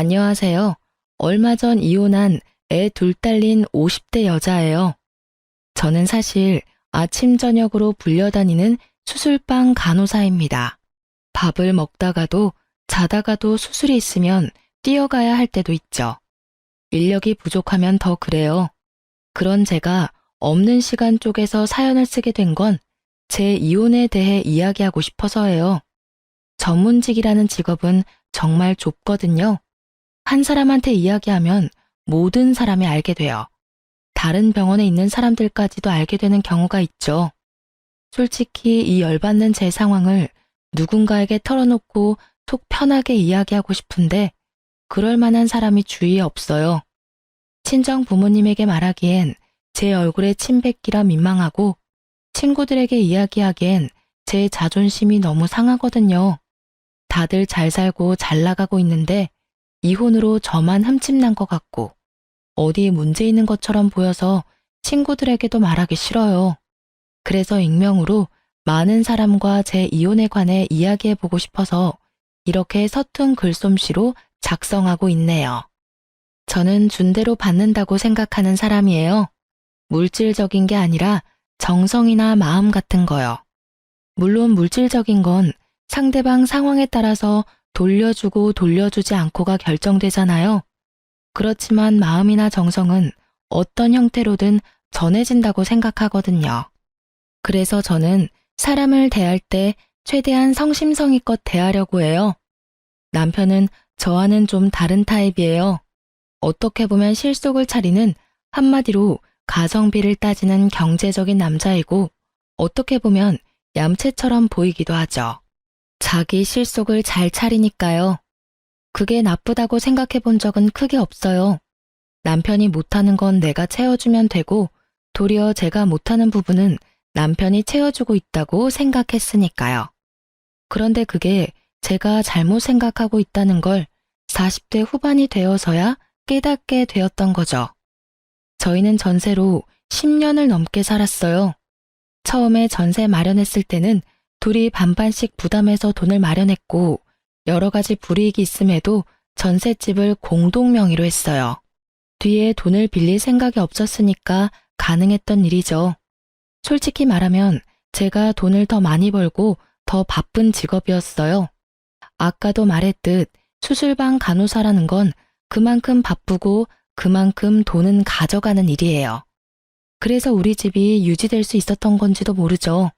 안녕하세요. 얼마 전 이혼한 애 둘 딸린 50대 여자예요. 저는 사실 아침 저녁으로 불려다니는 수술방 간호사입니다. 밥을 먹다가도 자다가도 수술이 있으면 뛰어가야 할 때도 있죠. 인력이 부족하면 더 그래요. 그런 제가 없는 시간 쪽에서 사연을 쓰게 된 건 제 이혼에 대해 이야기하고 싶어서예요. 전문직이라는 직업은 정말 좁거든요. 한 사람한테 이야기하면 모든 사람이 알게 돼요. 다른 병원에 있는 사람들까지도 알게 되는 경우가 있죠. 솔직히 이 열받는 제 상황을 누군가에게 털어놓고 속 편하게 이야기하고 싶은데 그럴 만한 사람이 주위에 없어요. 친정 부모님에게 말하기엔 제 얼굴에 침 뱉기라 민망하고 친구들에게 이야기하기엔 제 자존심이 너무 상하거든요. 다들 잘 살고 잘 나가고 있는데 이혼으로 저만 흠집난 것 같고 어디 문제 있는 것처럼 보여서 친구들에게도 말하기 싫어요. 그래서 익명으로 많은 사람과 제 이혼에 관해 이야기해보고 싶어서 이렇게 서툰 글솜씨로 작성하고 있네요. 저는 준 대로 받는다고 생각하는 사람이에요. 물질적인 게 아니라 정성이나 마음 같은 거요. 물론 물질적인 건 상대방 상황에 따라서 돌려주고 돌려주지 않고가 결정되잖아요. 그렇지만 마음이나 정성은 어떤 형태로든 전해진다고 생각하거든요. 그래서 저는 사람을 대할 때 최대한 성심성의껏 대하려고 해요. 남편은 저와는 좀 다른 타입이에요. 어떻게 보면 실속을 차리는 한마디로 가성비를 따지는 경제적인 남자이고 어떻게 보면 얌체처럼 보이기도 하죠. 자기 실속을 잘 차리니까요. 그게 나쁘다고 생각해 본 적은 크게 없어요. 남편이 못하는 건 내가 채워주면 되고 도리어 제가 못하는 부분은 남편이 채워주고 있다고 생각했으니까요. 그런데 그게 제가 잘못 생각하고 있다는 걸 40대 후반이 되어서야 깨닫게 되었던 거죠. 저희는 전세로 10년을 넘게 살았어요. 처음에 전세 마련했을 때는 둘이 반반씩 부담해서 돈을 마련했고 여러 가지 불이익이 있음에도 전셋집을 공동 명의로 했어요. 뒤에 돈을 빌릴 생각이 없었으니까 가능했던 일이죠. 솔직히 말하면 제가 돈을 더 많이 벌고 더 바쁜 직업이었어요. 아까도 말했듯 수술방 간호사라는 건 그만큼 바쁘고 그만큼 돈은 가져가는 일이에요. 그래서 우리 집이 유지될 수 있었던 건지도 모르죠.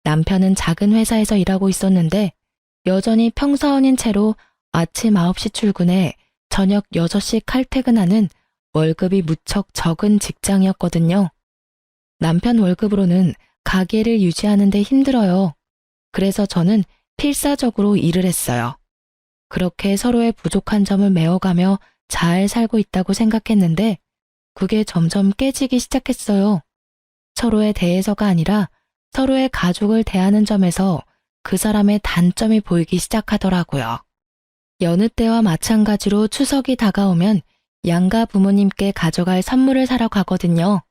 남편은 작은 회사에서 일하고 있었는데 여전히 평사원인 채로 아침 9시 출근해 저녁 6시 칼퇴근하는 월급이 무척 적은 직장이었거든요. 남편 월급으로는 가게를 유지하는 데 힘들어요. 그래서 저는 필사적으로 일을 했어요. 그렇게 서로의 부족한 점을 메워가며 잘 살고 있다고 생각했는데 그게 점점 깨지기 시작했어요. 서로에 대해서가 아니라 서로의 가족을 대하는 점에서 그 사람의 단점이 보이기 시작하더라고요. 여느 때와 마찬가지로 추석이 다가오면 양가 부모님께 가져갈 선물을 사러 가거든요.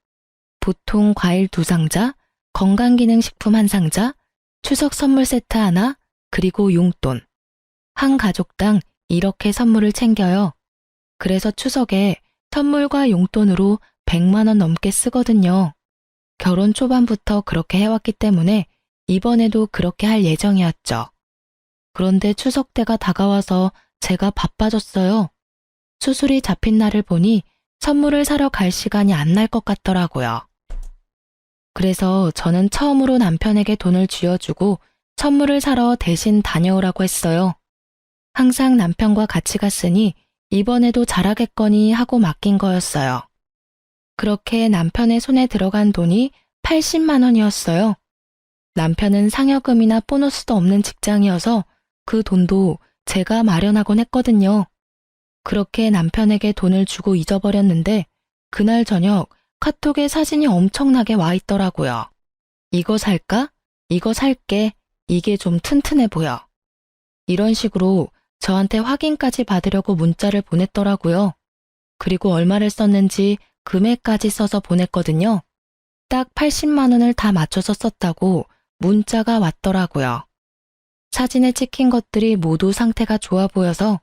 보통 과일 2상자, 건강기능식품 1상자, 추석 선물 세트 하나, 그리고 용돈. 한 가족당 이렇게 선물을 챙겨요. 그래서 추석에 선물과 용돈으로 100만 원 넘게 쓰거든요. 결혼 초반부터 그렇게 해왔기 때문에 이번에도 그렇게 할 예정이었죠. 그런데 추석 때가 다가와서 제가 바빠졌어요. 수술이 잡힌 날을 보니 선물을 사러 갈 시간이 안 날 것 같더라고요. 그래서 저는 처음으로 남편에게 돈을 쥐어주고 선물을 사러 대신 다녀오라고 했어요. 항상 남편과 같이 갔으니 이번에도 잘하겠거니 하고 맡긴 거였어요. 그렇게 남편의 손에 들어간 돈이 80만 원이었어요. 남편은 상여금이나 보너스도 없는 직장이어서 그 돈도 제가 마련하곤 했거든요. 그렇게 남편에게 돈을 주고 잊어버렸는데 그날 저녁 카톡에 사진이 엄청나게 와 있더라고요. 이거 살까? 이거 살게. 이게 좀 튼튼해 보여. 이런 식으로 저한테 확인까지 받으려고 문자를 보냈더라고요. 그리고 얼마를 썼는지 금액까지 써서 보냈거든요. 딱 80만 원을 다 맞춰서 썼다고 문자가 왔더라고요. 사진에 찍힌 것들이 모두 상태가 좋아 보여서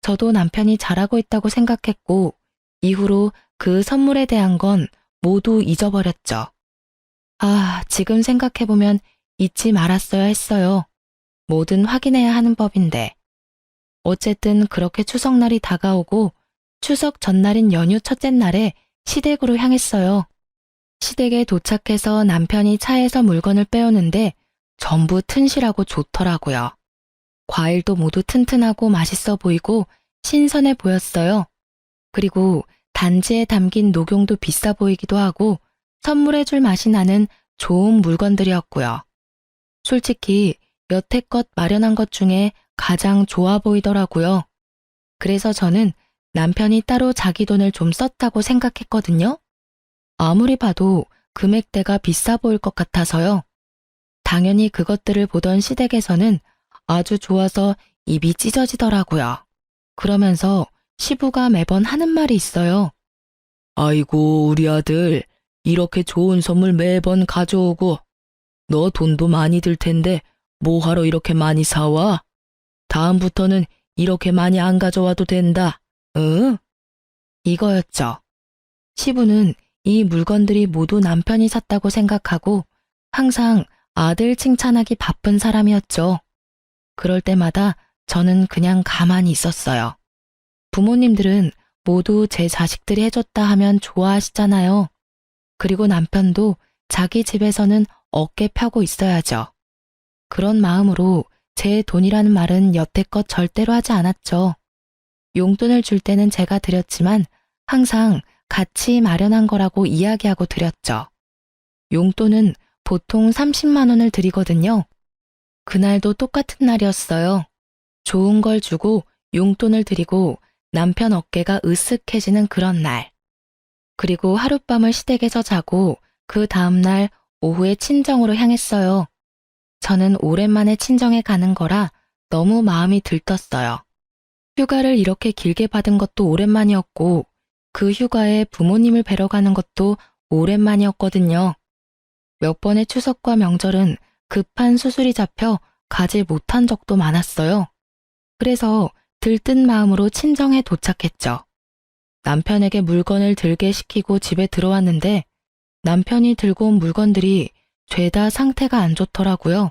저도 남편이 잘하고 있다고 생각했고, 이후로 그 선물에 대한 건 모두 잊어버렸죠. 아, 지금 생각해보면 잊지 말았어야 했어요. 뭐든 확인해야 하는 법인데. 어쨌든 그렇게 추석날이 다가오고 추석 전날인 연휴 첫째 날에 시댁으로 향했어요. 시댁에 도착해서 남편이 차에서 물건을 빼오는데 전부 튼실하고 좋더라고요. 과일도 모두 튼튼하고 맛있어 보이고 신선해 보였어요. 그리고 단지에 담긴 녹용도 비싸 보이기도 하고 선물해줄 맛이 나는 좋은 물건들이었고요. 솔직히 여태껏 마련한 것 중에 가장 좋아 보이더라고요. 그래서 저는 남편이 따로 자기 돈을 좀 썼다고 생각했거든요. 아무리 봐도 금액대가 비싸 보일 것 같아서요. 당연히 그것들을 보던 시댁에서는 아주 좋아서 입이 찢어지더라고요. 그러면서 시부가 매번 하는 말이 있어요. 아이고, 우리 아들, 이렇게 좋은 선물 매번 가져오고, 너 돈도 많이 들 텐데 뭐하러 이렇게 많이 사와? 다음부터는 이렇게 많이 안 가져와도 된다. 응? 이거였죠. 시부는 이 물건들이 모두 남편이 샀다고 생각하고 항상 아들 칭찬하기 바쁜 사람이었죠. 그럴 때마다 저는 그냥 가만히 있었어요. 부모님들은 모두 제 자식들이 해줬다 하면 좋아하시잖아요. 그리고 남편도 자기 집에서는 어깨 펴고 있어야죠. 그런 마음으로 제 돈이라는 말은 여태껏 절대로 하지 않았죠. 용돈을 줄 때는 제가 드렸지만 항상 같이 마련한 거라고 이야기하고 드렸죠. 용돈은 보통 30만 원을 드리거든요. 그날도 똑같은 날이었어요. 좋은 걸 주고 용돈을 드리고 남편 어깨가 으쓱해지는 그런 날. 그리고 하룻밤을 시댁에서 자고 그 다음날 오후에 친정으로 향했어요. 저는 오랜만에 친정에 가는 거라 너무 마음이 들떴어요. 휴가를 이렇게 길게 받은 것도 오랜만이었고 그 휴가에 부모님을 뵈러 가는 것도 오랜만이었거든요. 몇 번의 추석과 명절은 급한 수술이 잡혀 가지 못한 적도 많았어요. 그래서 들뜬 마음으로 친정에 도착했죠. 남편에게 물건을 들게 시키고 집에 들어왔는데 남편이 들고 온 물건들이 죄다 상태가 안 좋더라고요.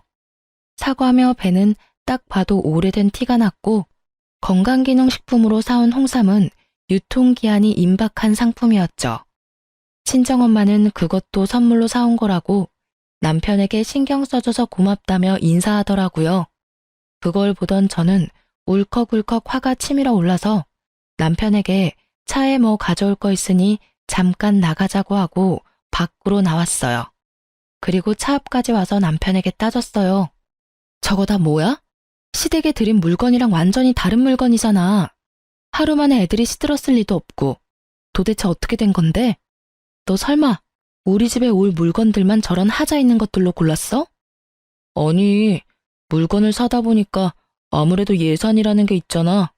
사과며 배는 딱 봐도 오래된 티가 났고 건강기능식품으로 사온 홍삼은 유통기한이 임박한 상품이었죠. 친정엄마는 그것도 선물로 사온 거라고 남편에게 신경 써줘서 고맙다며 인사하더라고요. 그걸 보던 저는 울컥울컥 화가 치밀어 올라서 남편에게 차에 뭐 가져올 거 있으니 잠깐 나가자고 하고 밖으로 나왔어요. 그리고 차 앞까지 와서 남편에게 따졌어요. 저거 다 뭐야? 시댁에 드린 물건이랑 완전히 다른 물건이잖아. 하루 만에 애들이 시들었을 리도 없고. 도대체 어떻게 된 건데? 너 설마 우리 집에 올 물건들만 저런 하자 있는 것들로 골랐어? 아니, 물건을 사다 보니까 아무래도 예산이라는 게 있잖아.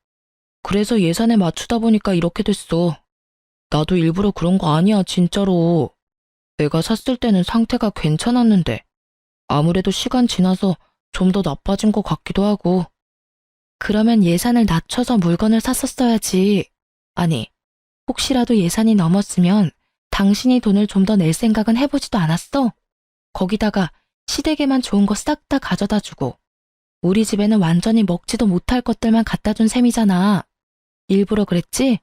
그래서 예산에 맞추다 보니까 이렇게 됐어. 나도 일부러 그런 거 아니야, 진짜로. 내가 샀을 때는 상태가 괜찮았는데 아무래도 시간 지나서 좀 더 나빠진 것 같기도 하고. 그러면 예산을 낮춰서 물건을 샀었어야지. 아니, 혹시라도 예산이 넘었으면 당신이 돈을 좀 더 낼 생각은 해보지도 않았어? 거기다가 시댁에만 좋은 거 싹 다 가져다 주고 우리 집에는 완전히 먹지도 못할 것들만 갖다 준 셈이잖아. 일부러 그랬지?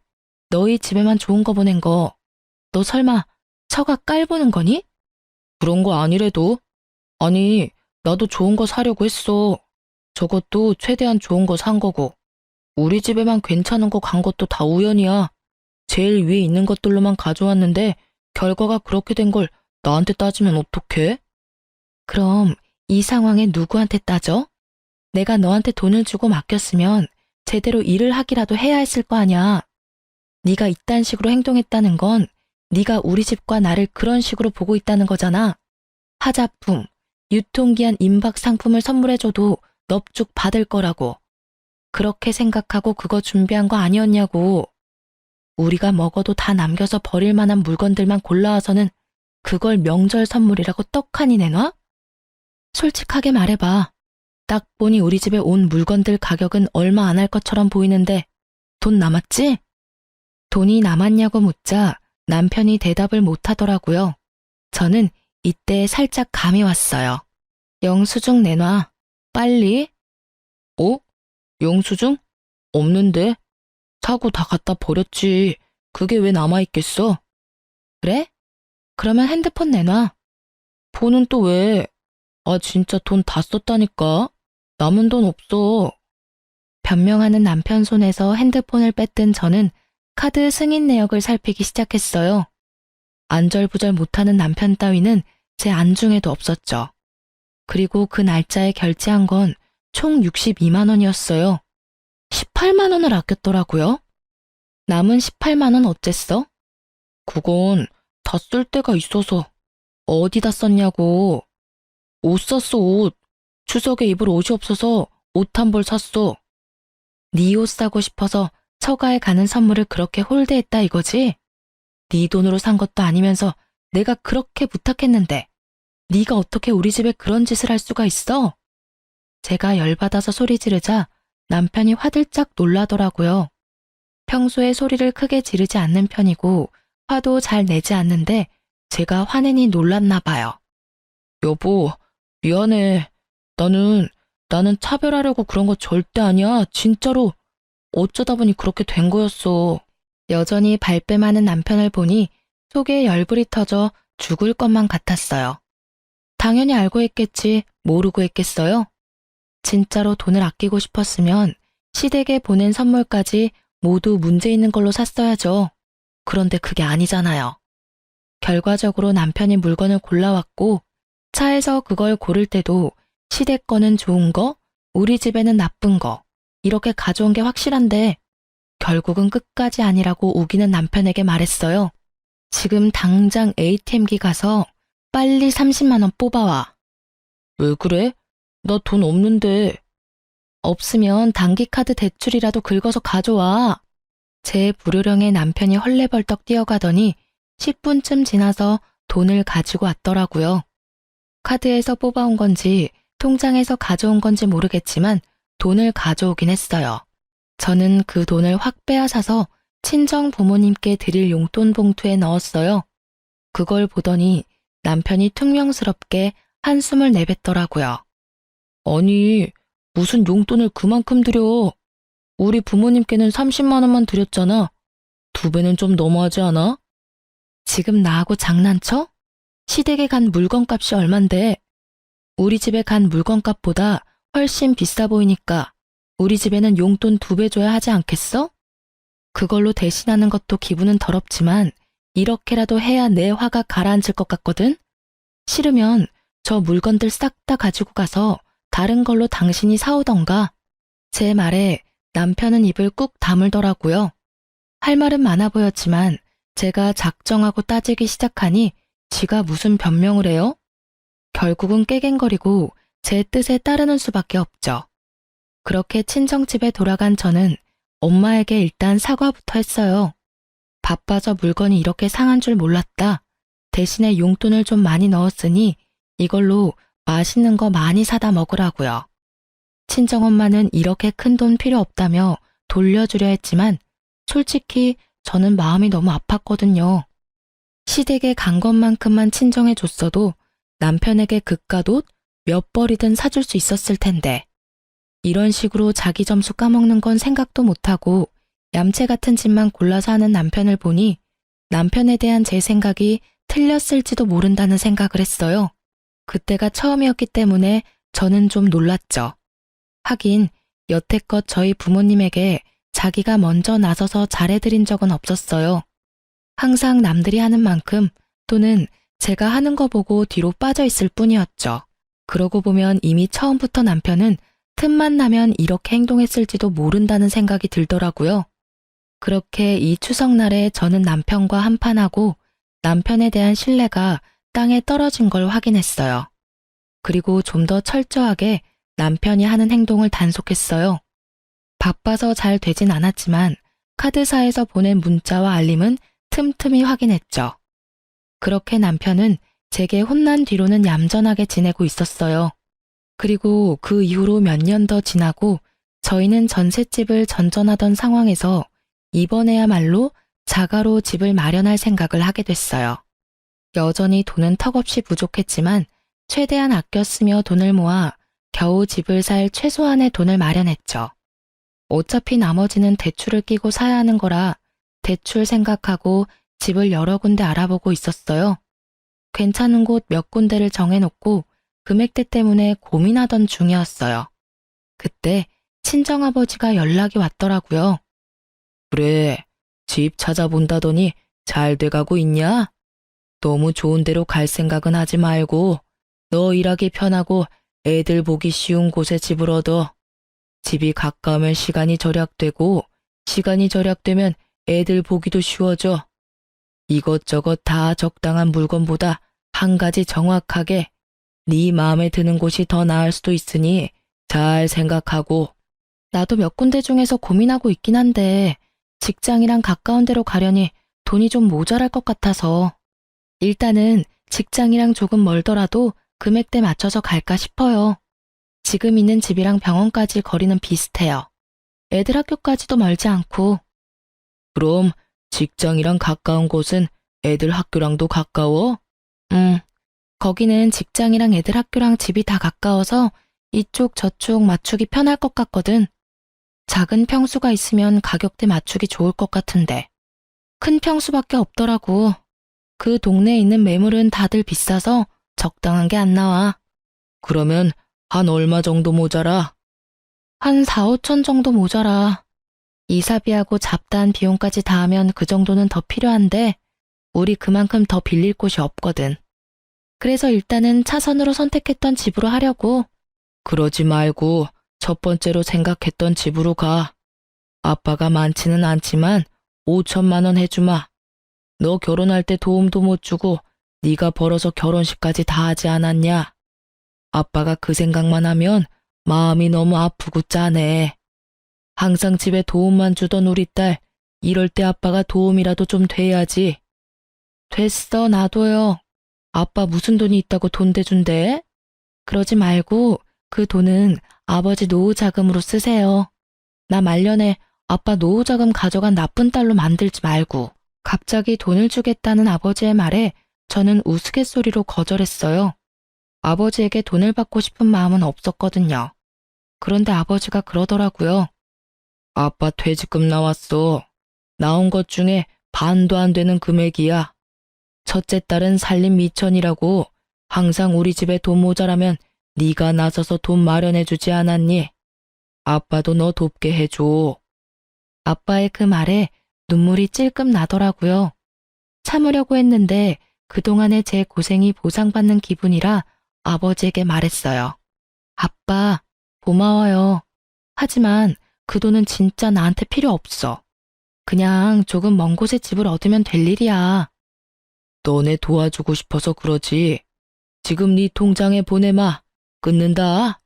너희 집에만 좋은 거 보낸 거. 너 설마 처가 깔보는 거니? 그런 거 아니래도. 아니, 나도 좋은 거 사려고 했어. 저것도 최대한 좋은 거 산 거고. 우리 집에만 괜찮은 거 간 것도 다 우연이야. 제일 위에 있는 것들로만 가져왔는데 결과가 그렇게 된 걸 나한테 따지면 어떡해? 그럼 이 상황에 누구한테 따져? 내가 너한테 돈을 주고 맡겼으면 제대로 일을 하기라도 해야 했을 거 아냐. 네가 이딴 식으로 행동했다는 건 네가 우리 집과 나를 그런 식으로 보고 있다는 거잖아. 하자품, 유통기한 임박 상품을 선물해줘도 넙죽 받을 거라고. 그렇게 생각하고 그거 준비한 거 아니었냐고. 우리가 먹어도 다 남겨서 버릴 만한 물건들만 골라와서는 그걸 명절 선물이라고 떡하니 내놔? 솔직하게 말해봐. 딱 보니 우리 집에 온 물건들 가격은 얼마 안 할 것처럼 보이는데 돈 남았지? 돈이 남았냐고 묻자 남편이 대답을 못하더라고요. 저는 이때 살짝 감이 왔어요. 영수증 내놔. 빨리. 어? 영수증? 없는데? 사고 다 갖다 버렸지. 그게 왜 남아있겠어? 그래? 그러면 핸드폰 내놔. 폰은 또 왜? 아, 진짜 돈 다 썼다니까. 남은 돈 없어. 변명하는 남편 손에서 핸드폰을 뺐던 저는 카드 승인 내역을 살피기 시작했어요. 안절부절 못하는 남편 따위는 제 안중에도 없었죠. 그리고 그 날짜에 결제한 건 총 62만 원이었어요. 18만 원을 아꼈더라고요. 남은 18만 원 어쨌어? 그건 다 쓸 데가 있어서. 어디다 썼냐고. 옷 샀어, 옷. 추석에 입을 옷이 없어서 옷 한 벌 샀어. 네 옷 사고 싶어서 처가에 가는 선물을 그렇게 홀대했다 이거지? 네 돈으로 산 것도 아니면서 내가 그렇게 부탁했는데 네가 어떻게 우리 집에 그런 짓을 할 수가 있어? 제가 열받아서 소리 지르자 남편이 화들짝 놀라더라고요. 평소에 소리를 크게 지르지 않는 편이고 화도 잘 내지 않는데 제가 화내니 놀랐나 봐요. 여보, 미안해. 나는 차별하려고 그런 거 절대 아니야. 진짜로. 어쩌다 보니 그렇게 된 거였어. 여전히 발뺌하는 남편을 보니 속에 열불이 터져 죽을 것만 같았어요. 당연히 알고 했겠지. 모르고 했겠어요? 진짜로 돈을 아끼고 싶었으면 시댁에 보낸 선물까지 모두 문제 있는 걸로 샀어야죠. 그런데 그게 아니잖아요. 결과적으로 남편이 물건을 골라왔고 차에서 그걸 고를 때도 시댁 거는 좋은 거, 우리 집에는 나쁜 거 이렇게 가져온 게 확실한데 결국은 끝까지 아니라고 우기는 남편에게 말했어요. 지금 당장 ATM기 가서 빨리 30만 원 뽑아와. 왜 그래? 나 돈 없는데. 없으면 단기카드 대출이라도 긁어서 가져와. 제 불효령에 남편이 헐레벌떡 뛰어가더니 10분쯤 지나서 돈을 가지고 왔더라고요. 카드에서 뽑아온 건지 통장에서 가져온 건지 모르겠지만 돈을 가져오긴 했어요. 저는 그 돈을 확 빼앗아서 친정 부모님께 드릴 용돈 봉투에 넣었어요. 그걸 보더니 남편이 퉁명스럽게 한숨을 내뱉더라고요. 아니, 무슨 용돈을 그만큼 드려. 우리 부모님께는 30만 원만 드렸잖아. 2배는 좀 너무하지 않아? 지금 나하고 장난쳐? 시댁에 간 물건값이 얼만데 우리 집에 간 물건값보다 훨씬 비싸 보이니까 우리 집에는 용돈 2배 줘야 하지 않겠어? 그걸로 대신하는 것도 기분은 더럽지만 이렇게라도 해야 내 화가 가라앉을 것 같거든? 싫으면 저 물건들 싹 다 가지고 가서 다른 걸로 당신이 사오던가. 제 말에 남편은 입을 꾹 다물더라고요. 할 말은 많아 보였지만 제가 작정하고 따지기 시작하니 지가 무슨 변명을 해요? 결국은 깨갱거리고 제 뜻에 따르는 수밖에 없죠. 그렇게 친정집에 돌아간 저는 엄마에게 일단 사과부터 했어요. 바빠서 물건이 이렇게 상한 줄 몰랐다. 대신에 용돈을 좀 많이 넣었으니 이걸로 맛있는 거 많이 사다 먹으라고요. 친정엄마는 이렇게 큰 돈 필요 없다며 돌려주려 했지만 솔직히 저는 마음이 너무 아팠거든요. 시댁에 간 것만큼만 친정해줬어도 남편에게 그깟 옷 몇 벌이든 사줄 수 있었을 텐데 이런 식으로 자기 점수 까먹는 건 생각도 못하고 얌체 같은 짓만 골라서 하는 남편을 보니 남편에 대한 제 생각이 틀렸을지도 모른다는 생각을 했어요. 그때가 처음이었기 때문에 저는 좀 놀랐죠. 하긴 여태껏 저희 부모님에게 자기가 먼저 나서서 잘해드린 적은 없었어요. 항상 남들이 하는 만큼 또는 제가 하는 거 보고 뒤로 빠져 있을 뿐이었죠. 그러고 보면 이미 처음부터 남편은 틈만 나면 이렇게 행동했을지도 모른다는 생각이 들더라고요. 그렇게 이 추석날에 저는 남편과 한판하고 남편에 대한 신뢰가 땅에 떨어진 걸 확인했어요. 그리고 좀 더 철저하게 남편이 하는 행동을 단속했어요. 바빠서 잘 되진 않았지만 카드사에서 보낸 문자와 알림은 틈틈이 확인했죠. 그렇게 남편은 제게 혼난 뒤로는 얌전하게 지내고 있었어요. 그리고 그 이후로 몇 년 더 지나고 저희는 전셋집을 전전하던 상황에서 이번에야말로 자가로 집을 마련할 생각을 하게 됐어요. 여전히 돈은 턱없이 부족했지만 최대한 아껴 쓰며 돈을 모아 겨우 집을 살 최소한의 돈을 마련했죠. 어차피 나머지는 대출을 끼고 사야 하는 거라 대출 생각하고 집을 여러 군데 알아보고 있었어요. 괜찮은 곳 몇 군데를 정해놓고 금액대 때문에 고민하던 중이었어요. 그때 친정아버지가 연락이 왔더라고요. 그래, 집 찾아본다더니 잘 돼가고 있냐? 너무 좋은 데로 갈 생각은 하지 말고 너 일하기 편하고 애들 보기 쉬운 곳에 집을 얻어. 집이 가까우면 시간이 절약되고 시간이 절약되면 애들 보기도 쉬워져. 이것저것 다 적당한 물건보다 한 가지 정확하게 네 마음에 드는 곳이 더 나을 수도 있으니 잘 생각하고. 나도 몇 군데 중에서 고민하고 있긴 한데 직장이랑 가까운 데로 가려니 돈이 좀 모자랄 것 같아서 일단은 직장이랑 조금 멀더라도 금액대 맞춰서 갈까 싶어요. 지금 있는 집이랑 병원까지 거리는 비슷해요. 애들 학교까지도 멀지 않고. 그럼 직장이랑 가까운 곳은 애들 학교랑도 가까워? 거기는 직장이랑 애들 학교랑 집이 다 가까워서 이쪽 저쪽 맞추기 편할 것 같거든. 작은 평수가 있으면 가격대 맞추기 좋을 것 같은데. 큰 평수밖에 없더라고. 그 동네에 있는 매물은 다들 비싸서 적당한 게 안 나와. 그러면 한 얼마 정도 모자라? 한 4, 5천 정도 모자라. 이사비하고 잡다한 비용까지 다 하면 그 정도는 더 필요한데 우리 그만큼 더 빌릴 곳이 없거든. 그래서 일단은 차선으로 선택했던 집으로 하려고. 그러지 말고 첫 번째로 생각했던 집으로 가. 아빠가 많지는 않지만 5천만 원 해주마. 너 결혼할 때 도움도 못 주고 네가 벌어서 결혼식까지 다 하지 않았냐? 아빠가 그 생각만 하면 마음이 너무 아프고 짠해. 항상 집에 도움만 주던 우리 딸, 이럴 때 아빠가 도움이라도 좀 돼야지. 됐어, 놔둬요. 아빠 무슨 돈이 있다고 돈 대준대? 그러지 말고 그 돈은 아버지 노후 자금으로 쓰세요. 나 말년에 아빠 노후 자금 가져간 나쁜 딸로 만들지 말고. 갑자기 돈을 주겠다는 아버지의 말에 저는 우스갯소리로 거절했어요. 아버지에게 돈을 받고 싶은 마음은 없었거든요. 그런데 아버지가 그러더라고요. 아빠 퇴직금 나왔어. 나온 것 중에 반도 안 되는 금액이야. 첫째 딸은 살림 미천이라고 항상 우리 집에 돈 모자라면 네가 나서서 돈 마련해주지 않았니? 아빠도 너 돕게 해줘. 아빠의 그 말에 눈물이 찔끔 나더라고요. 참으려고 했는데 그동안의 제 고생이 보상받는 기분이라 아버지에게 말했어요. 아빠, 고마워요. 하지만 그 돈은 진짜 나한테 필요 없어. 그냥 조금 먼 곳에 집을 얻으면 될 일이야. 너네 도와주고 싶어서 그러지. 지금 네 통장에 보내마. 끊는다.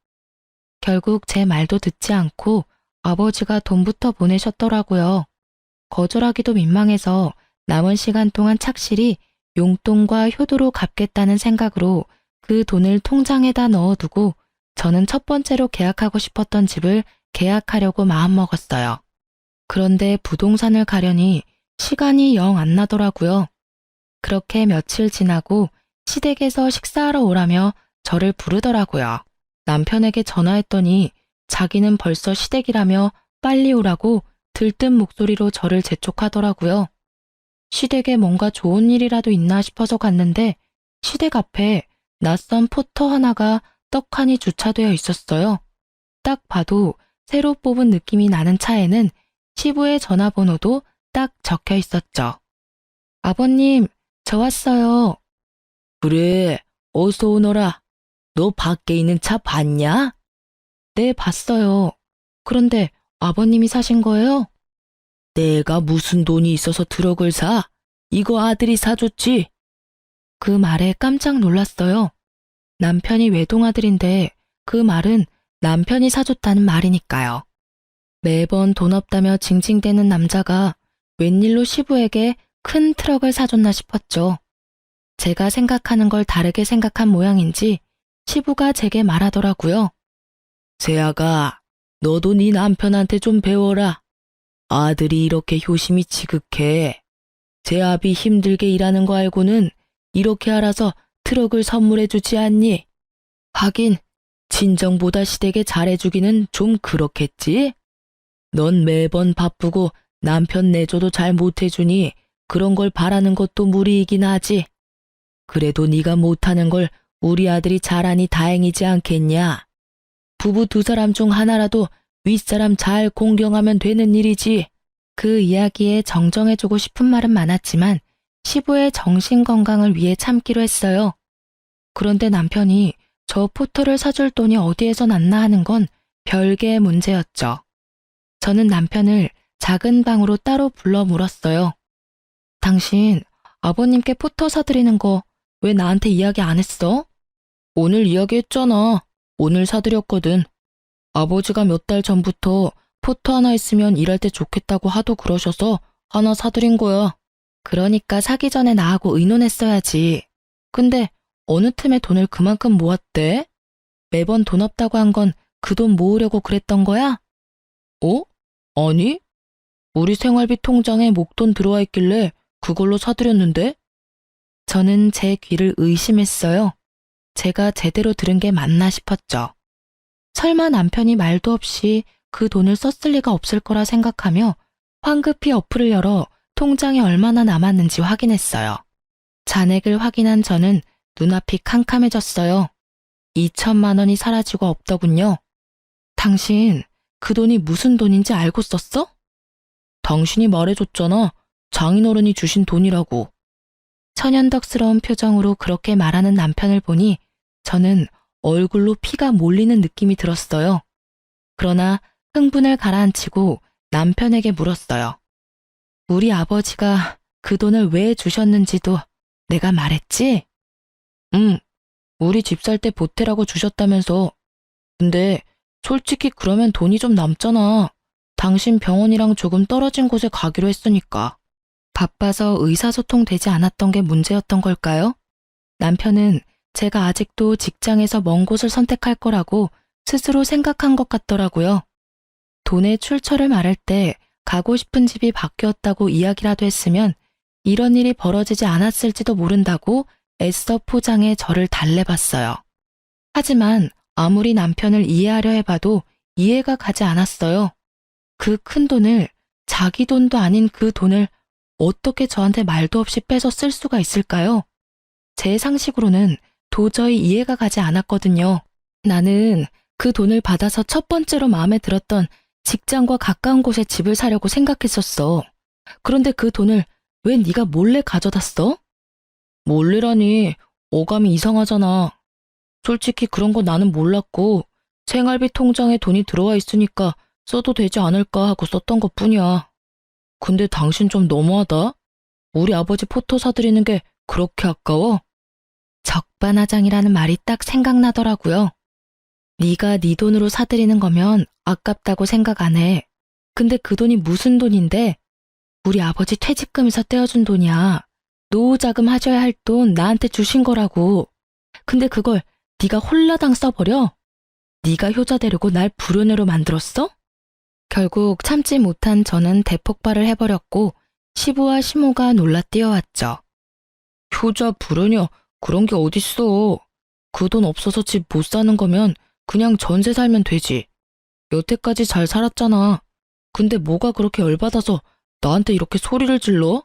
결국 제 말도 듣지 않고 아버지가 돈부터 보내셨더라고요. 거절하기도 민망해서 남은 시간 동안 착실히 용돈과 효도로 갚겠다는 생각으로 그 돈을 통장에다 넣어두고 저는 첫 번째로 계약하고 싶었던 집을 계약하려고 마음먹었어요. 그런데 부동산을 가려니 시간이 영 안 나더라고요. 그렇게 며칠 지나고 시댁에서 식사하러 오라며 저를 부르더라고요. 남편에게 전화했더니 자기는 벌써 시댁이라며 빨리 오라고 들뜬 목소리로 저를 재촉하더라고요. 시댁에 뭔가 좋은 일이라도 있나 싶어서 갔는데 시댁 앞에 낯선 포터 하나가 떡하니 주차되어 있었어요. 딱 봐도 새로 뽑은 느낌이 나는 차에는 시부의 전화번호도 딱 적혀 있었죠. 아버님, 저 왔어요. 그래, 어서 오너라. 너 밖에 있는 차 봤냐? 네, 봤어요. 그런데 아버님이 사신 거예요? 내가 무슨 돈이 있어서 트럭을 사? 이거 아들이 사줬지? 그 말에 깜짝 놀랐어요. 남편이 외동아들인데 그 말은 남편이 사줬다는 말이니까요. 매번 돈 없다며 징징대는 남자가 웬일로 시부에게 큰 트럭을 사줬나 싶었죠. 제가 생각하는 걸 다르게 생각한 모양인지 시부가 제게 말하더라고요. 세아가, 너도 네 남편한테 좀 배워라. 아들이 이렇게 효심이 지극해. 제 아비 힘들게 일하는 거 알고는 이렇게 알아서 트럭을 선물해주지 않니? 하긴 친정보다 시댁에 잘해주기는 좀 그렇겠지? 넌 매번 바쁘고 남편 내줘도 잘 못해주니 그런 걸 바라는 것도 무리이긴 하지. 그래도 네가 못하는 걸 우리 아들이 잘하니 다행이지 않겠냐? 부부 두 사람 중 하나라도 윗사람 잘 공경하면 되는 일이지. 그 이야기에 정정해주고 싶은 말은 많았지만 시부의 정신건강을 위해 참기로 했어요. 그런데 남편이 저 포터를 사줄 돈이 어디에서 났나 하는 건 별개의 문제였죠. 저는 남편을 작은 방으로 따로 불러 물었어요. 당신 아버님께 포터 사드리는 거 왜 나한테 이야기 안 했어? 오늘 이야기했잖아. 오늘 사드렸거든. 아버지가 몇 달 전부터 포터 하나 있으면 일할 때 좋겠다고 하도 그러셔서 하나 사드린 거야. 그러니까 사기 전에 나하고 의논했어야지. 근데 어느 틈에 돈을 그만큼 모았대? 매번 돈 없다고 한 건 그 돈 모으려고 그랬던 거야? 어? 아니? 우리 생활비 통장에 목돈 들어와 있길래 그걸로 사드렸는데? 저는 제 귀를 의심했어요. 제가 제대로 들은 게 맞나 싶었죠. 설마 남편이 말도 없이 그 돈을 썼을 리가 없을 거라 생각하며 황급히 어플을 열어 통장에 얼마나 남았는지 확인했어요. 잔액을 확인한 저는 눈앞이 캄캄해졌어요. 2천만 원이 사라지고 없더군요. 당신 그 돈이 무슨 돈인지 알고 썼어? 당신이 말해줬잖아. 장인어른이 주신 돈이라고. 천연덕스러운 표정으로 그렇게 말하는 남편을 보니 저는 얼굴로 피가 몰리는 느낌이 들었어요. 그러나 흥분을 가라앉히고 남편에게 물었어요. 우리 아버지가 그 돈을 왜 주셨는지도 내가 말했지? 우리 집 살 때 보태라고 주셨다면서. 근데 솔직히 그러면 돈이 좀 남잖아. 당신 병원이랑 조금 떨어진 곳에 가기로 했으니까. 바빠서 의사소통 되지 않았던 게 문제였던 걸까요? 남편은 제가 아직도 직장에서 먼 곳을 선택할 거라고 스스로 생각한 것 같더라고요. 돈의 출처를 말할 때 가고 싶은 집이 바뀌었다고 이야기라도 했으면 이런 일이 벌어지지 않았을지도 모른다고 애써 포장해 저를 달래봤어요. 하지만 아무리 남편을 이해하려 해봐도 이해가 가지 않았어요. 그 큰 돈을, 자기 돈도 아닌 그 돈을 어떻게 저한테 말도 없이 빼서 쓸 수가 있을까요? 제 상식으로는 도저히 이해가 가지 않았거든요. 나는 그 돈을 받아서 첫 번째로 마음에 들었던 직장과 가까운 곳에 집을 사려고 생각했었어. 그런데 그 돈을 왜 네가 몰래 가져다 써? 몰래라니, 어감이 이상하잖아. 솔직히 그런 거 나는 몰랐고 생활비 통장에 돈이 들어와 있으니까 써도 되지 않을까 하고 썼던 것뿐이야. 근데 당신 좀 너무하다. 우리 아버지 포토 사드리는 게 그렇게 아까워? 적반하장이라는 말이 딱 생각나더라고요. 네가 네 돈으로 사드리는 거면 아깝다고 생각 안 해. 근데 그 돈이 무슨 돈인데? 우리 아버지 퇴직금에서 떼어준 돈이야. 노후자금 하셔야 할 돈 나한테 주신 거라고. 근데 그걸 네가 홀라당 써버려? 네가 효자 되려고 날 불효녀로 만들었어? 결국 참지 못한 저는 대폭발을 해버렸고 시부와 시모가 놀라 뛰어왔죠. 효자 불효녀 그런 게 어딨어. 그 돈 없어서 집 못 사는 거면 그냥 전세 살면 되지. 여태까지 잘 살았잖아. 근데 뭐가 그렇게 열받아서 나한테 이렇게 소리를 질러?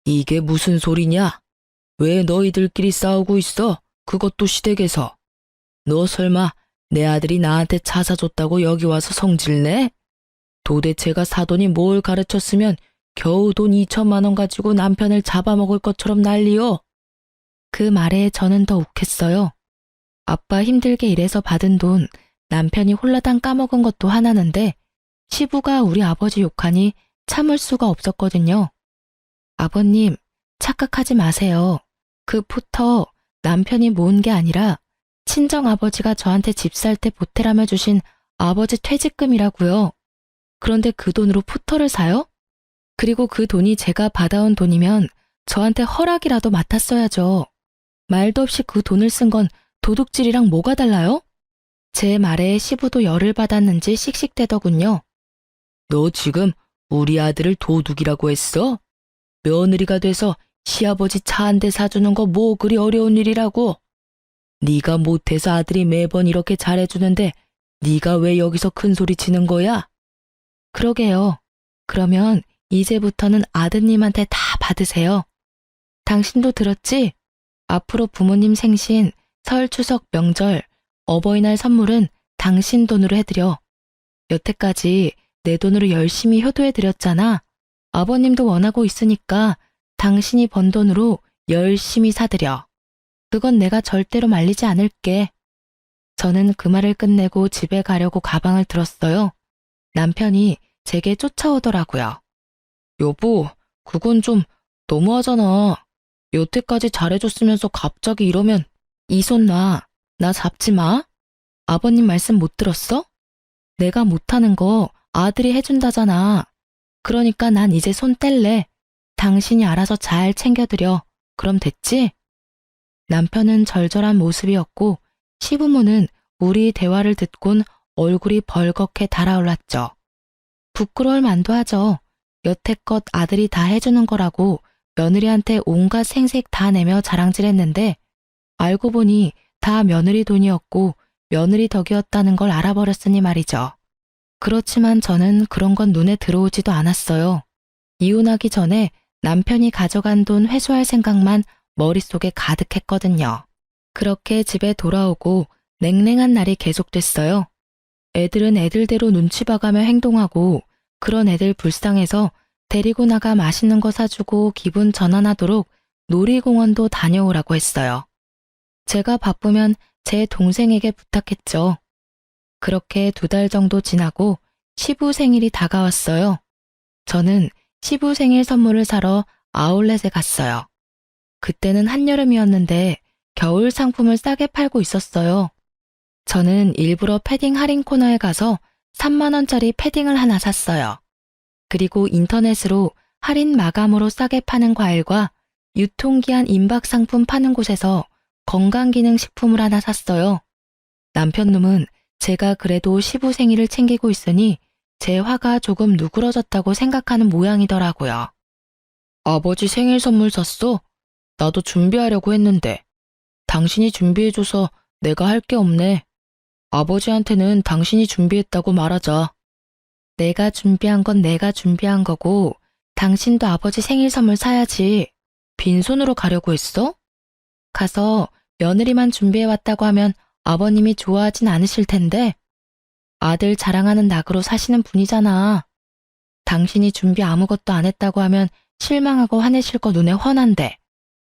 이게 무슨 소리냐? 왜 너희들끼리 싸우고 있어? 그것도 시댁에서. 너 설마 내 아들이 나한테 차 사줬다고 여기 와서 성질내? 도대체가 사돈이 뭘 가르쳤으면 겨우 돈 2천만 원 가지고 남편을 잡아먹을 것처럼 난리요. 그 말에 저는 더 욱했어요. 아빠 힘들게 일해서 받은 돈 남편이 홀라당 까먹은 것도 하나는데 시부가 우리 아버지 욕하니 참을 수가 없었거든요. 아버님, 착각하지 마세요. 그 포터 남편이 모은 게 아니라 친정아버지가 저한테 집 살 때 보태라며 주신 아버지 퇴직금이라고요. 그런데 그 돈으로 포터를 사요? 그리고 그 돈이 제가 받아온 돈이면 저한테 허락이라도 맡았어야죠. 말도 없이 그 돈을 쓴 건 도둑질이랑 뭐가 달라요? 제 말에 시부도 열을 받았는지 씩씩대더군요. 너 지금 우리 아들을 도둑이라고 했어? 며느리가 돼서 시아버지 차 한 대 사주는 거 뭐 그리 어려운 일이라고? 네가 못해서 아들이 매번 이렇게 잘해주는데 네가 왜 여기서 큰 소리 치는 거야? 그러게요. 그러면 이제부터는 아드님한테 다 받으세요. 당신도 들었지? 앞으로 부모님 생신, 설, 추석, 명절, 어버이날 선물은 당신 돈으로 해드려. 여태까지 내 돈으로 열심히 효도해드렸잖아. 아버님도 원하고 있으니까 당신이 번 돈으로 열심히 사드려. 그건 내가 절대로 말리지 않을게. 저는 그 말을 끝내고 집에 가려고 가방을 들었어요. 남편이 제게 쫓아오더라고요. 여보, 그건 좀 너무하잖아. 여태까지 잘해줬으면서 갑자기 이러면 이 손 놔. 나 잡지 마. 아버님 말씀 못 들었어? 내가 못하는 거 아들이 해준다잖아. 그러니까 난 이제 손 뗄래. 당신이 알아서 잘 챙겨드려. 그럼 됐지? 남편은 절절한 모습이었고 시부모는 우리 대화를 듣곤 얼굴이 벌겋게 달아올랐죠. 부끄러울 만도 하죠. 여태껏 아들이 다 해주는 거라고 며느리한테 온갖 생색 다 내며 자랑질했는데 알고 보니 다 며느리 돈이었고 며느리 덕이었다는 걸 알아버렸으니 말이죠. 그렇지만 저는 그런 건 눈에 들어오지도 않았어요. 이혼하기 전에 남편이 가져간 돈 회수할 생각만 머릿속에 가득했거든요. 그렇게 집에 돌아오고 냉랭한 날이 계속됐어요. 애들은 애들대로 눈치 봐가며 행동하고 그런 애들 불쌍해서 데리고 나가 맛있는 거 사주고 기분 전환하도록 놀이공원도 다녀오라고 했어요. 제가 바쁘면 제 동생에게 부탁했죠. 그렇게 2달 정도 지나고 시부 생일이 다가왔어요. 저는 시부 생일 선물을 사러 아울렛에 갔어요. 그때는 한여름이었는데 겨울 상품을 싸게 팔고 있었어요. 저는 일부러 패딩 할인 코너에 가서 3만 원짜리 패딩을 하나 샀어요. 그리고 인터넷으로 할인 마감으로 싸게 파는 과일과 유통기한 임박 상품 파는 곳에서 건강기능식품을 하나 샀어요. 남편놈은 제가 그래도 시부 생일을 챙기고 있으니 제 화가 조금 누그러졌다고 생각하는 모양이더라고요. 아버지 생일 선물 샀어? 나도 준비하려고 했는데. 당신이 준비해줘서 내가 할 게 없네. 아버지한테는 당신이 준비했다고 말하자. 내가 준비한 건 내가 준비한 거고 당신도 아버지 생일 선물 사야지. 빈손으로 가려고 했어? 가서 며느리만 준비해왔다고 하면 아버님이 좋아하진 않으실 텐데 아들 자랑하는 낙으로 사시는 분이잖아. 당신이 준비 아무것도 안 했다고 하면 실망하고 화내실 거 눈에 훤한데.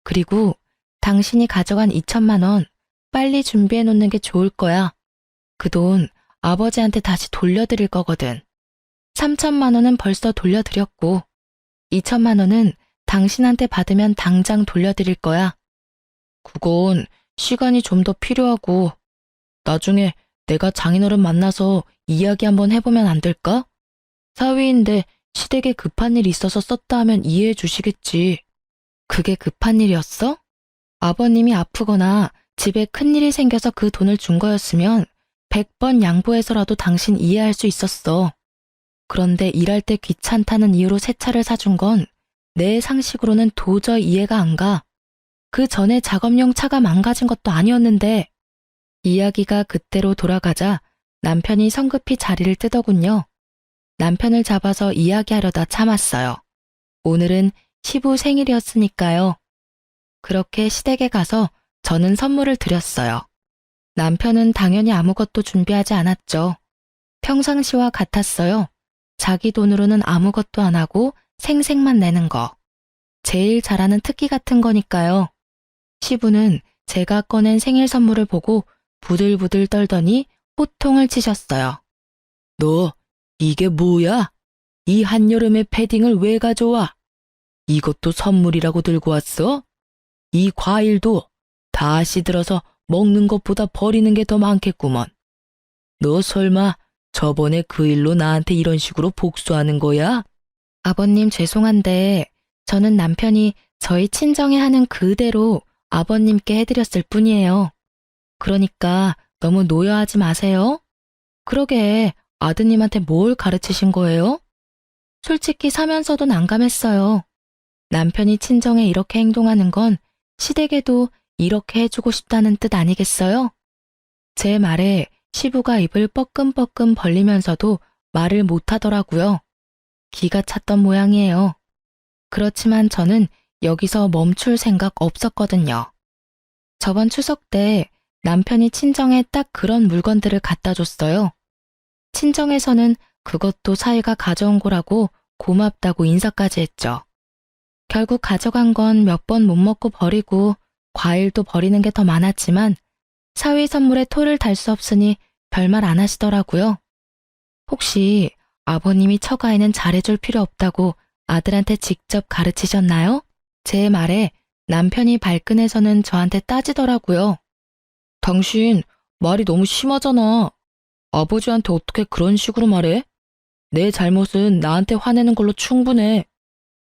그리고 당신이 가져간 2천만 원 빨리 준비해 놓는 게 좋을 거야. 그 돈 아버지한테 다시 돌려드릴 거거든. 3천만 원은 벌써 돌려드렸고 2천만 원은 당신한테 받으면 당장 돌려드릴 거야. 그건 시간이 좀 더 필요하고 나중에 내가 장인어른 만나서 이야기 한번 해보면 안 될까? 사위인데 시댁에 급한 일이 있어서 썼다 하면 이해해 주시겠지. 그게 급한 일이었어? 아버님이 아프거나 집에 큰일이 생겨서 그 돈을 준 거였으면 100번 양보해서라도 당신 이해할 수 있었어. 그런데 일할 때 귀찮다는 이유로 새 차를 사준 건 내 상식으로는 도저히 이해가 안 가. 그 전에 작업용 차가 망가진 것도 아니었는데. 이야기가 그때로 돌아가자 남편이 성급히 자리를 뜨더군요. 남편을 잡아서 이야기하려다 참았어요. 오늘은 시부 생일이었으니까요. 그렇게 시댁에 가서 저는 선물을 드렸어요. 남편은 당연히 아무것도 준비하지 않았죠. 평상시와 같았어요. 자기 돈으로는 아무것도 안 하고 생색만 내는 거. 제일 잘하는 특기 같은 거니까요. 시부는 제가 꺼낸 생일 선물을 보고 부들부들 떨더니 호통을 치셨어요. 너 이게 뭐야? 이 한여름에 패딩을 왜 가져와? 이것도 선물이라고 들고 왔어? 이 과일도 다 시들어서 먹는 것보다 버리는 게 더 많겠구먼. 너 설마 저번에 그 일로 나한테 이런 식으로 복수하는 거야? 아버님 죄송한데 저는 남편이 저희 친정에 하는 그대로 아버님께 해드렸을 뿐이에요. 그러니까 너무 노여하지 마세요. 그러게 아드님한테 뭘 가르치신 거예요? 솔직히 사면서도 난감했어요. 남편이 친정에 이렇게 행동하는 건 시댁에도 이렇게 해주고 싶다는 뜻 아니겠어요? 제 말에 시부가 입을 뻐끔뻐끔 벌리면서도 말을 못하더라고요. 기가 찼던 모양이에요. 그렇지만 저는 여기서 멈출 생각 없었거든요. 저번 추석 때 남편이 친정에 딱 그런 물건들을 갖다 줬어요. 친정에서는 그것도 사위가 가져온 거라고 고맙다고 인사까지 했죠. 결국 가져간 건 몇 번 못 먹고 버리고 과일도 버리는 게 더 많았지만 사위 선물에 토를 달 수 없으니 별말 안 하시더라고요. 혹시 아버님이 처가에는 잘해줄 필요 없다고 아들한테 직접 가르치셨나요? 제 말에 남편이 발끈해서는 저한테 따지더라고요. 당신 말이 너무 심하잖아. 아버지한테 어떻게 그런 식으로 말해? 내 잘못은 나한테 화내는 걸로 충분해.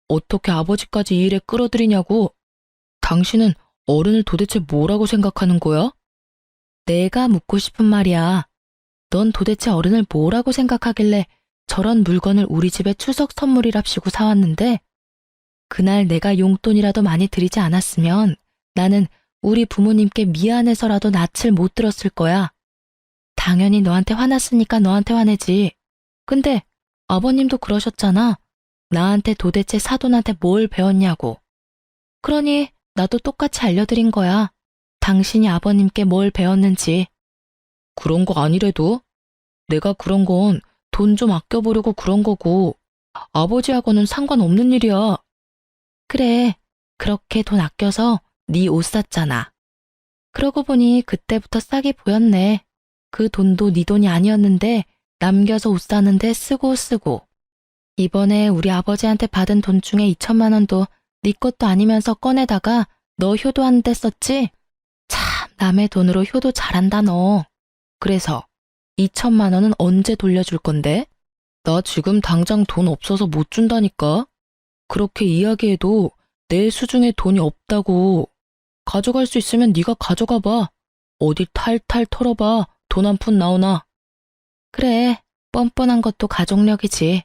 어떻게 아버지까지 이 일에 끌어들이냐고. 당신은 어른을 도대체 뭐라고 생각하는 거야? 내가 묻고 싶은 말이야. 넌 도대체 어른을 뭐라고 생각하길래 저런 물건을 우리 집에 추석 선물이랍시고 사왔는데 그날 내가 용돈이라도 많이 드리지 않았으면 나는 우리 부모님께 미안해서라도 낯을 못 들었을 거야. 당연히 너한테 화났으니까 너한테 화내지. 근데 아버님도 그러셨잖아. 나한테 도대체 사돈한테 뭘 배웠냐고. 그러니 나도 똑같이 알려드린 거야. 당신이 아버님께 뭘 배웠는지. 그런 거 아니래도 내가 그런 건 돈 좀 아껴보려고 그런 거고 아버지하고는 상관없는 일이야. 그래, 그렇게 돈 아껴서 네 옷 샀잖아. 그러고 보니 그때부터 싹이 보였네. 그 돈도 네 돈이 아니었는데 남겨서 옷 사는데 쓰고. 이번에 우리 아버지한테 받은 돈 중에 2천만 원도 네 것도 아니면서 꺼내다가 너 효도하는데 썼지? 참, 남의 돈으로 효도 잘한다 너. 그래서 2천만 원은 언제 돌려줄 건데? 나 지금 당장 돈 없어서 못 준다니까. 그렇게 이야기해도 내 수중에 돈이 없다고. 가져갈 수 있으면 네가 가져가 봐. 어디 탈탈 털어봐. 돈 한 푼 나오나. 그래, 뻔뻔한 것도 가족력이지.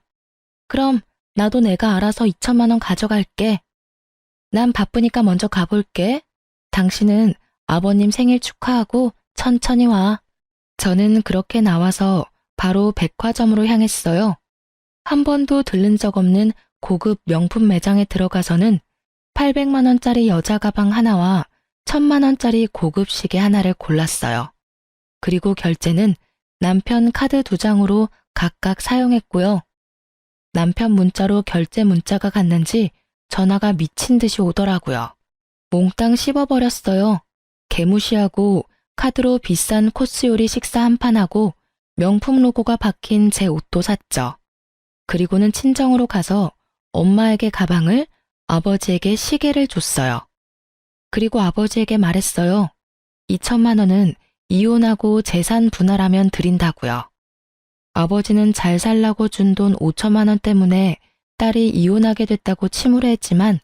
그럼 나도 내가 알아서 2천만 원 가져갈게. 난 바쁘니까 먼저 가볼게. 당신은 아버님 생일 축하하고 천천히 와. 저는 그렇게 나와서 바로 백화점으로 향했어요. 한 번도 들른 적 없는 고급 명품 매장에 들어가서는 800만 원짜리 여자 가방 하나와 1000만 원짜리 고급 시계 하나를 골랐어요. 그리고 결제는 남편 카드 2장으로 각각 사용했고요. 남편 문자로 결제 문자가 갔는지 전화가 미친 듯이 오더라고요. 몽땅 씹어버렸어요. 개무시하고 카드로 비싼 코스 요리 식사 한 판하고 명품 로고가 박힌 제 옷도 샀죠. 그리고는 친정으로 가서 엄마에게 가방을, 아버지에게 시계를 줬어요. 그리고 아버지에게 말했어요. 2천만 원은 이혼하고 재산 분할하면 드린다고요. 아버지는 잘 살라고 준 돈 5천만 원 때문에 딸이 이혼하게 됐다고 침울해했지만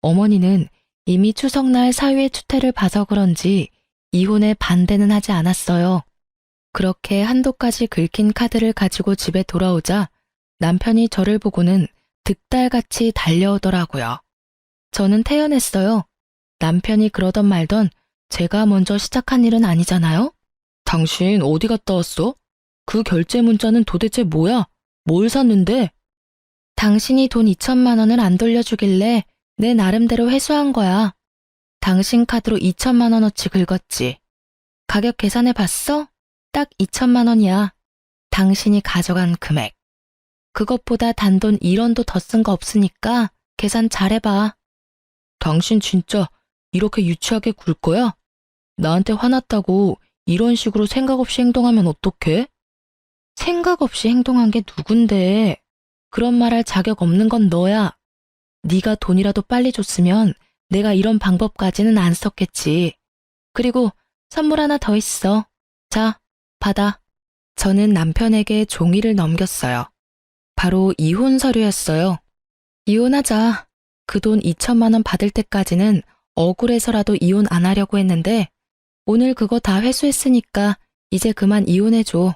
어머니는 이미 추석날 사위의 추태를 봐서 그런지 이혼에 반대는 하지 않았어요. 그렇게 한도까지 긁힌 카드를 가지고 집에 돌아오자 남편이 저를 보고는 득달같이 달려오더라고요. 저는 태연했어요. 남편이 그러던 말던 제가 먼저 시작한 일은 아니잖아요? 당신 어디 갔다 왔어? 그 결제 문자는 도대체 뭐야? 뭘 샀는데? 당신이 돈 2천만 원을 안 돌려주길래 내 나름대로 회수한 거야. 당신 카드로 2천만 원어치 긁었지. 가격 계산해 봤어? 딱 2천만 원이야. 당신이 가져간 금액. 그것보다 단돈 1원도 더 쓴 거 없으니까 계산 잘해봐. 당신 진짜 이렇게 유치하게 굴 거야? 나한테 화났다고 이런 식으로 생각 없이 행동하면 어떡해? 생각 없이 행동한 게 누군데? 그런 말 할 자격 없는 건 너야. 네가 돈이라도 빨리 줬으면 내가 이런 방법까지는 안 썼겠지. 그리고 선물 하나 더 있어. 자, 받아. 저는 남편에게 종이를 넘겼어요. 바로 이혼 서류였어요. 이혼하자. 그 돈 2천만 원 받을 때까지는 억울해서라도 이혼 안 하려고 했는데 오늘 그거 다 회수했으니까 이제 그만 이혼해줘.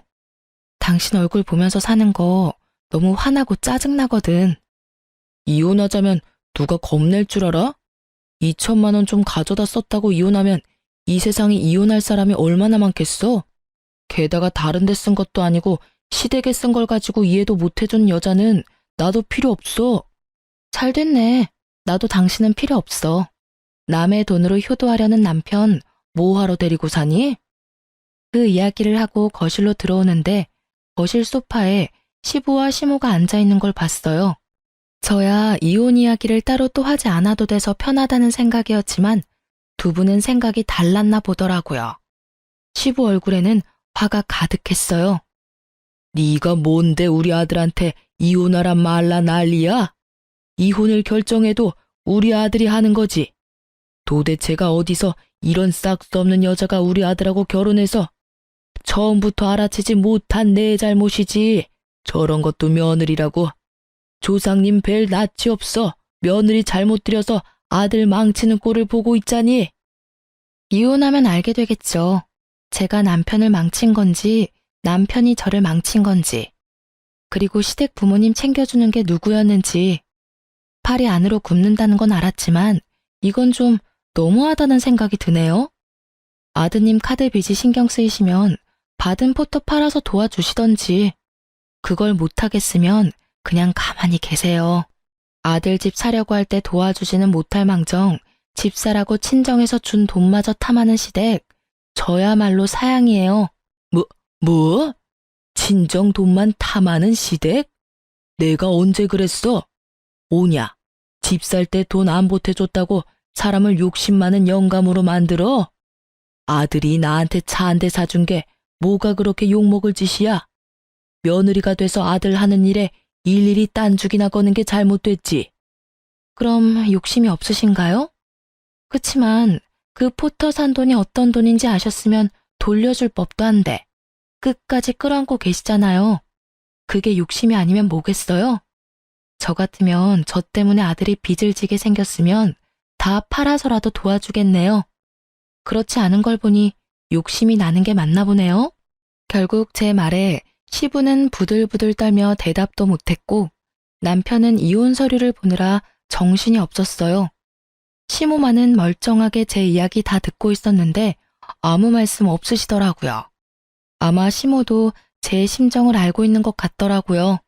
당신 얼굴 보면서 사는 거 너무 화나고 짜증나거든. 이혼하자면 누가 겁낼 줄 알아? 2천만 원 좀 가져다 썼다고 이혼하면 이 세상에 이혼할 사람이 얼마나 많겠어? 게다가 다른 데 쓴 것도 아니고 시댁에 쓴 걸 가지고 이해도 못 해준 여자는 나도 필요 없어. 잘 됐네. 나도 당신은 필요 없어. 남의 돈으로 효도하려는 남편 뭐하러 데리고 사니? 그 이야기를 하고 거실로 들어오는데 거실 소파에 시부와 시모가 앉아있는 걸 봤어요. 저야 이혼 이야기를 따로 또 하지 않아도 돼서 편하다는 생각이었지만 두 분은 생각이 달랐나 보더라고요. 시부 얼굴에는 화가 가득했어요. 네가 뭔데 우리 아들한테 이혼하란 말라 난리야? 이혼을 결정해도 우리 아들이 하는 거지. 도대체가 어디서 이런 싹수 없는 여자가 우리 아들하고 결혼해서 처음부터 알아채지 못한 내 잘못이지. 저런 것도 며느리라고. 조상님 뵐 낯이 없어. 며느리 잘못 들여서 아들 망치는 꼴을 보고 있자니. 이혼하면 알게 되겠죠. 제가 남편을 망친 건지 남편이 저를 망친 건지. 그리고 시댁 부모님 챙겨주는 게 누구였는지. 팔이 안으로 굽는다는 건 알았지만 이건 좀 너무하다는 생각이 드네요. 아드님 카드 빚이 신경 쓰이시면 받은 포터 팔아서 도와주시던지. 그걸 못하겠으면 그냥 가만히 계세요. 아들 집 사려고 할 때 도와주지는 못할 망정 집 사라고 친정에서 준 돈마저 탐하는 시댁. 저야말로 사양이에요. 뭐? 친정 돈만 탐하는 시댁? 내가 언제 그랬어? 오냐? 집 살 때 돈 안 보태줬다고 사람을 욕심 많은 영감으로 만들어? 아들이 나한테 차 한 대 사준 게 뭐가 그렇게 욕먹을 짓이야? 며느리가 돼서 아들 하는 일에 일일이 딴죽이나 거는 게 잘못됐지. 그럼 욕심이 없으신가요? 그치만 그 포터 산 돈이 어떤 돈인지 아셨으면 돌려줄 법도 한데 끝까지 끌어안고 계시잖아요. 그게 욕심이 아니면 뭐겠어요? 저 같으면 저 때문에 아들이 빚을 지게 생겼으면 다 팔아서라도 도와주겠네요. 그렇지 않은 걸 보니 욕심이 나는 게 맞나 보네요. 결국 제 말에 시부는 부들부들 떨며 대답도 못했고 남편은 이혼 서류를 보느라 정신이 없었어요. 시모마는 멀쩡하게 제 이야기 다 듣고 있었는데 아무 말씀 없으시더라고요. 아마 시모도 제 심정을 알고 있는 것 같더라고요.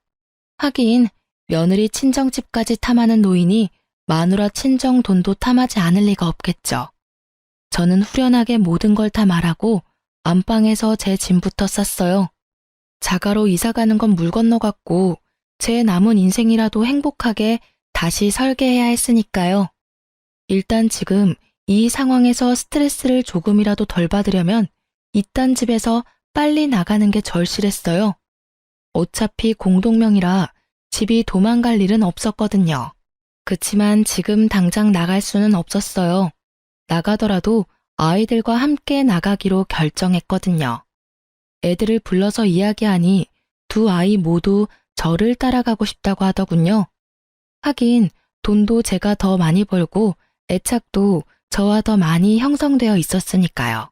하긴 며느리 친정집까지 탐하는 노인이 마누라 친정 돈도 탐하지 않을 리가 없겠죠. 저는 후련하게 모든 걸 다 말하고 안방에서 제 짐부터 쌌어요. 자가로 이사가는 건 물 건너갔고 제 남은 인생이라도 행복하게 다시 설계해야 했으니까요. 일단 지금 이 상황에서 스트레스를 조금이라도 덜 받으려면 이딴 집에서 빨리 나가는 게 절실했어요. 어차피 공동명이라 집이 도망갈 일은 없었거든요. 그치만 지금 당장 나갈 수는 없었어요. 나가더라도 아이들과 함께 나가기로 결정했거든요. 애들을 불러서 이야기하니 두 아이 모두 저를 따라가고 싶다고 하더군요. 하긴 돈도 제가 더 많이 벌고 애착도 저와 더 많이 형성되어 있었으니까요.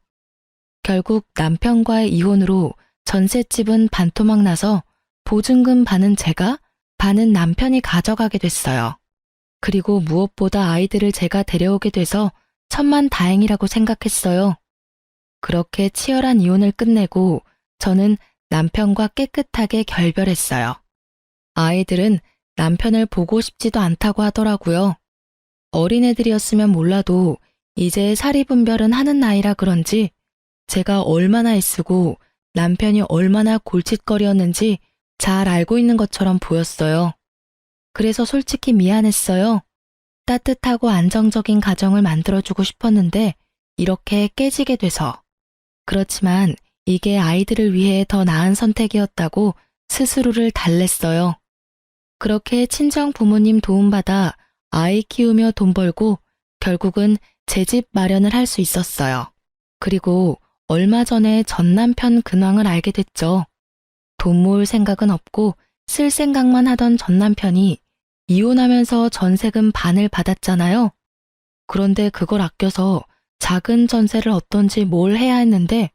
결국 남편과의 이혼으로 전셋집은 반토막 나서 보증금 반은 제가, 반은 남편이 가져가게 됐어요. 그리고 무엇보다 아이들을 제가 데려오게 돼서 천만다행이라고 생각했어요. 그렇게 치열한 이혼을 끝내고 저는 남편과 깨끗하게 결별했어요. 아이들은 남편을 보고 싶지도 않다고 하더라고요. 어린애들이었으면 몰라도 이제 사리분별은 하는 나이라 그런지 제가 얼마나 애쓰고 남편이 얼마나 골칫거리였는지 잘 알고 있는 것처럼 보였어요. 그래서 솔직히 미안했어요. 따뜻하고 안정적인 가정을 만들어주고 싶었는데 이렇게 깨지게 돼서. 그렇지만 이게 아이들을 위해 더 나은 선택이었다고 스스로를 달랬어요. 그렇게 친정 부모님 도움받아 아이 키우며 돈 벌고 결국은 제 집 마련을 할 수 있었어요. 그리고 얼마 전에 전 남편 근황을 알게 됐죠. 돈 모을 생각은 없고 쓸 생각만 하던 전 남편이 이혼하면서 전세금 반을 받았잖아요. 그런데 그걸 아껴서 작은 전세를 얻던지 뭘 해야 했는데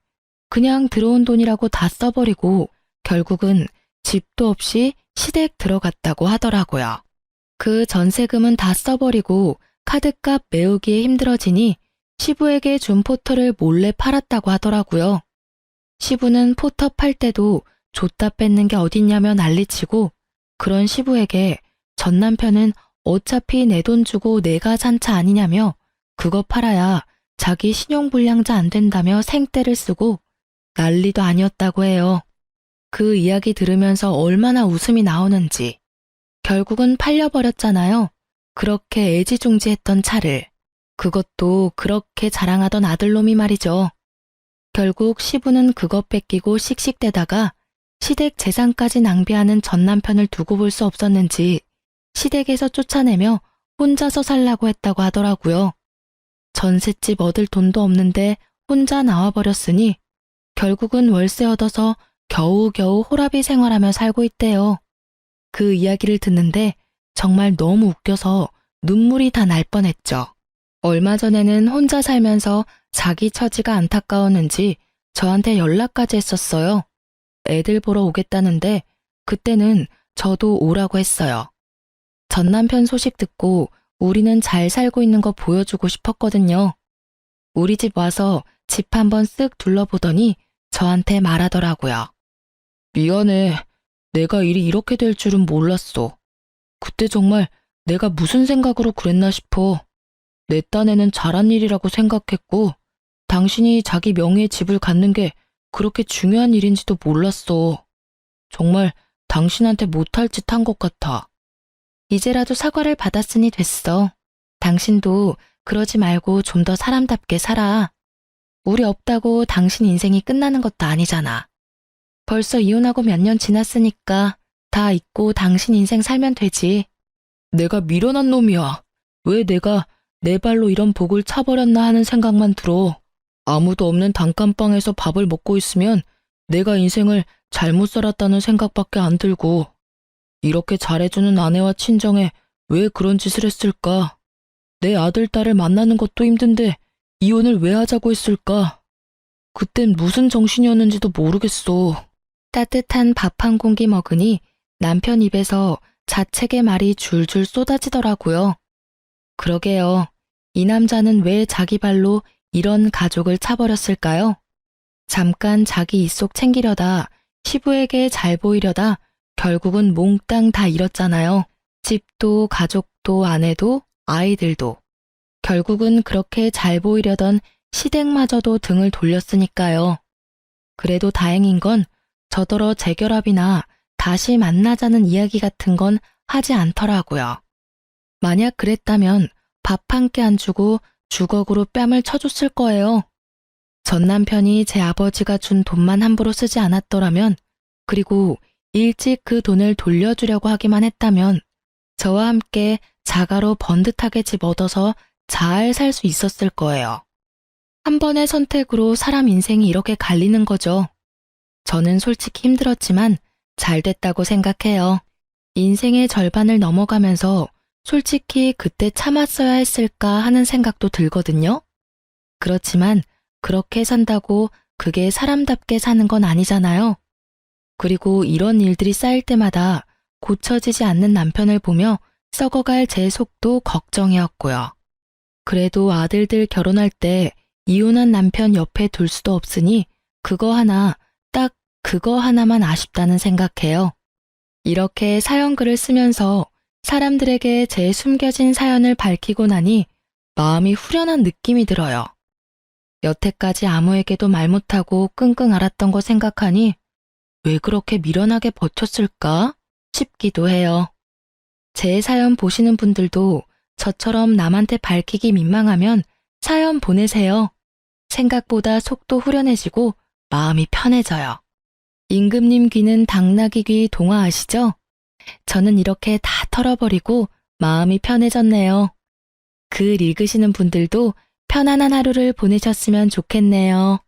그냥 들어온 돈이라고 다 써버리고 결국은 집도 없이 시댁 들어갔다고 하더라고요. 그 전세금은 다 써버리고 카드값 메우기에 힘들어지니 시부에게 준 포터를 몰래 팔았다고 하더라고요. 시부는 포터 팔 때도 줬다 뺏는 게 어딨냐며 난리치고 그런 시부에게 전 남편은 어차피 내 돈 주고 내가 산 차 아니냐며 그거 팔아야 자기 신용불량자 안 된다며 생떼를 쓰고 난리도 아니었다고 해요. 그 이야기 들으면서 얼마나 웃음이 나오는지. 결국은 팔려버렸잖아요. 그렇게 애지중지했던 차를. 그것도 그렇게 자랑하던 아들놈이 말이죠. 결국 시부는 그거 뺏기고 씩씩대다가 시댁 재산까지 낭비하는 전 남편을 두고 볼 수 없었는지 시댁에서 쫓아내며 혼자서 살라고 했다고 하더라고요. 전셋집 얻을 돈도 없는데 혼자 나와버렸으니 결국은 월세 얻어서 겨우겨우 호라비 생활하며 살고 있대요. 그 이야기를 듣는데 정말 너무 웃겨서 눈물이 다 날 뻔했죠. 얼마 전에는 혼자 살면서 자기 처지가 안타까웠는지 저한테 연락까지 했었어요. 애들 보러 오겠다는데 그때는 저도 오라고 했어요. 전 남편 소식 듣고 우리는 잘 살고 있는 거 보여주고 싶었거든요. 우리 집 와서 집 한번 쓱 둘러보더니 저한테 말하더라고요. 미안해. 내가 일이 이렇게 될 줄은 몰랐어. 그때 정말 내가 무슨 생각으로 그랬나 싶어. 내 딴에는 잘한 일이라고 생각했고 당신이 자기 명의의 집을 갖는 게 그렇게 중요한 일인지도 몰랐어. 정말 당신한테 못할 짓 한 것 같아. 이제라도 사과를 받았으니 됐어. 당신도 그러지 말고 좀 더 사람답게 살아. 우리 없다고 당신 인생이 끝나는 것도 아니잖아. 벌써 이혼하고 몇 년 지났으니까 다 잊고 당신 인생 살면 되지. 내가 미련한 놈이야. 왜 내가 내 발로 이런 복을 차버렸나 하는 생각만 들어. 아무도 없는 단칸방에서 밥을 먹고 있으면 내가 인생을 잘못 살았다는 생각밖에 안 들고 이렇게 잘해주는 아내와 친정에 왜 그런 짓을 했을까? 내 아들, 딸을 만나는 것도 힘든데 이혼을 왜 하자고 했을까? 그땐 무슨 정신이었는지도 모르겠어. 따뜻한 밥 한 공기 먹으니 남편 입에서 자책의 말이 줄줄 쏟아지더라고요. 그러게요. 이 남자는 왜 자기 발로 이런 가족을 차버렸을까요? 잠깐 자기 입속 챙기려다 시부에게 잘 보이려다 결국은 몽땅 다 잃었잖아요. 집도 가족도 아내도 아이들도. 결국은 그렇게 잘 보이려던 시댁마저도 등을 돌렸으니까요. 그래도 다행인 건 저더러 재결합이나 다시 만나자는 이야기 같은 건 하지 않더라고요. 만약 그랬다면 밥 한 끼 안 주고 주걱으로 뺨을 쳐줬을 거예요. 전 남편이 제 아버지가 준 돈만 함부로 쓰지 않았더라면, 그리고 일찍 그 돈을 돌려주려고 하기만 했다면 저와 함께 자가로 번듯하게 집 얻어서 잘 살 수 있었을 거예요. 한 번의 선택으로 사람 인생이 이렇게 갈리는 거죠. 저는 솔직히 힘들었지만 잘 됐다고 생각해요. 인생의 절반을 넘어가면서 솔직히 그때 참았어야 했을까 하는 생각도 들거든요. 그렇지만 그렇게 산다고 그게 사람답게 사는 건 아니잖아요. 그리고 이런 일들이 쌓일 때마다 고쳐지지 않는 남편을 보며 썩어갈 제 속도 걱정이었고요. 그래도 아들들 결혼할 때 이혼한 남편 옆에 둘 수도 없으니 딱 그거 하나만 아쉽다는 생각해요. 이렇게 사연글을 쓰면서 사람들에게 제 숨겨진 사연을 밝히고 나니 마음이 후련한 느낌이 들어요. 여태까지 아무에게도 말 못하고 끙끙 앓았던 거 생각하니 왜 그렇게 미련하게 버텼을까 싶기도 해요. 제 사연 보시는 분들도 저처럼 남한테 밝히기 민망하면 사연 보내세요. 생각보다 속도 후련해지고 마음이 편해져요. 임금님 귀는 당나귀 귀 동화 아시죠? 저는 이렇게 다 털어버리고 마음이 편해졌네요. 글 읽으시는 분들도 편안한 하루를 보내셨으면 좋겠네요.